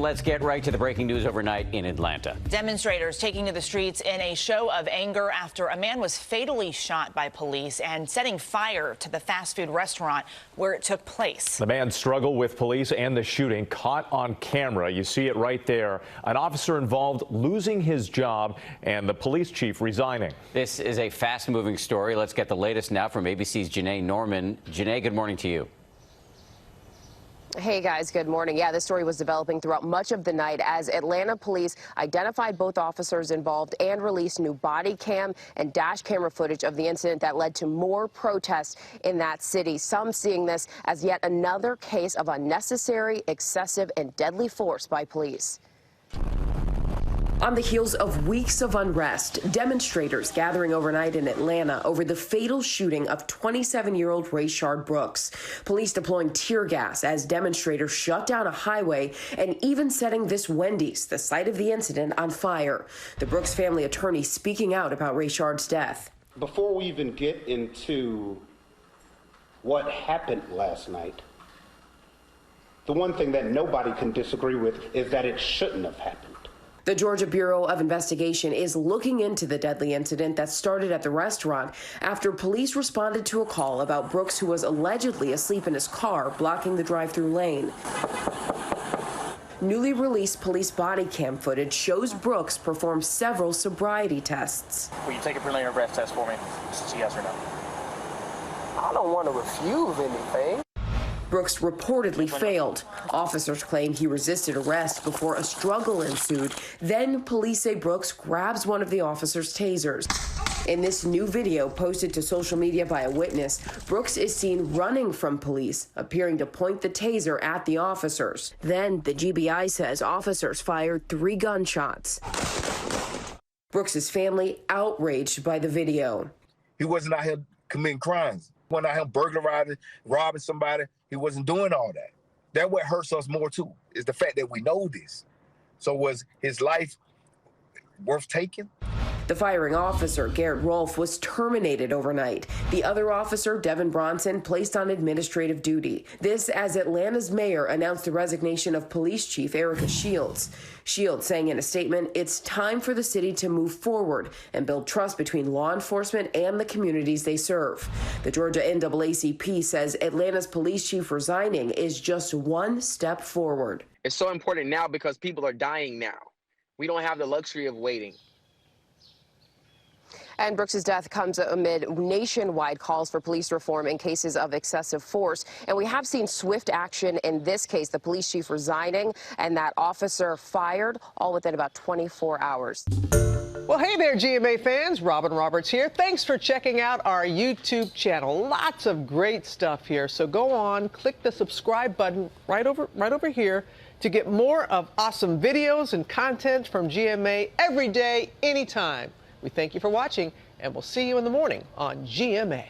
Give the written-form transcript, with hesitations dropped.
Let's get right to the breaking news overnight in Atlanta. Demonstrators taking to the streets in a show of anger after a man was fatally shot by police and setting fire to the fast food restaurant where it took place. The man's struggle with police and the shooting caught on camera. You see it right there. An officer involved losing his job and the police chief resigning. This is a fast-moving story. Let's get the latest now from ABC's Janae Norman. Janae, good morning to you. Hey guys, good morning. Yeah, this story was developing throughout much of the night as Atlanta police identified both officers involved and released new body cam and dash camera footage of the incident that led to more protests in that city. Some seeing this as yet another case of unnecessary, excessive, and deadly force by police. On the heels of weeks of unrest, demonstrators gathering overnight in Atlanta over the fatal shooting of 27-year-old Rayshard Brooks. Police deploying tear gas as demonstrators shut down a highway and even setting this Wendy's, the site of the incident, on fire. The Brooks family attorney speaking out about Rayshard's death. Before we even get into what happened last night, the one thing that nobody can disagree with is that it shouldn't have happened. The Georgia Bureau of Investigation is looking into the deadly incident that started at the restaurant after police responded to a call about Brooks, who was allegedly asleep in his car, blocking the drive-through lane. Newly released police body cam footage shows Brooks perform several sobriety tests. Will you take a preliminary breath test for me? Just yes or no? I don't want to refuse anything. Brooks reportedly failed. Officers claim he resisted arrest before a struggle ensued. Then police say Brooks grabs one of the officers' tasers. In this new video posted to social media by a witness, Brooks is seen running from police, appearing to point the taser at the officers. Then the GBI says officers fired 3 gunshots. Brooks's family outraged by the video. He wasn't out here committing crimes. He wasn't out here burglarizing, robbing somebody. He wasn't doing all that. That's what hurts us more too, is the fact that we know this. So was his life worth taking? The firing officer, Garrett Rolfe, was terminated overnight. The other officer, Devin Bronson, placed on administrative duty. This as Atlanta's mayor announced the resignation of police chief Erica Shields. Shields saying in a statement, it's time for the city to move forward and build trust between law enforcement and the communities they serve. The Georgia NAACP says Atlanta's police chief resigning is just one step forward. It's so important now because people are dying now. We don't have the luxury of waiting. And Brooks's death comes amid nationwide calls for police reform in cases of excessive force. And we have seen swift action in this case, the police chief resigning and that officer fired, all within about 24 hours. Well, hey there, GMA fans. Robin Roberts here. Thanks for checking out our YouTube channel. Lots of great stuff here. So go on, click the subscribe button right over here to get more of awesome videos and content from GMA every day, anytime. We thank you for watching, and we'll see you in the morning on GMA.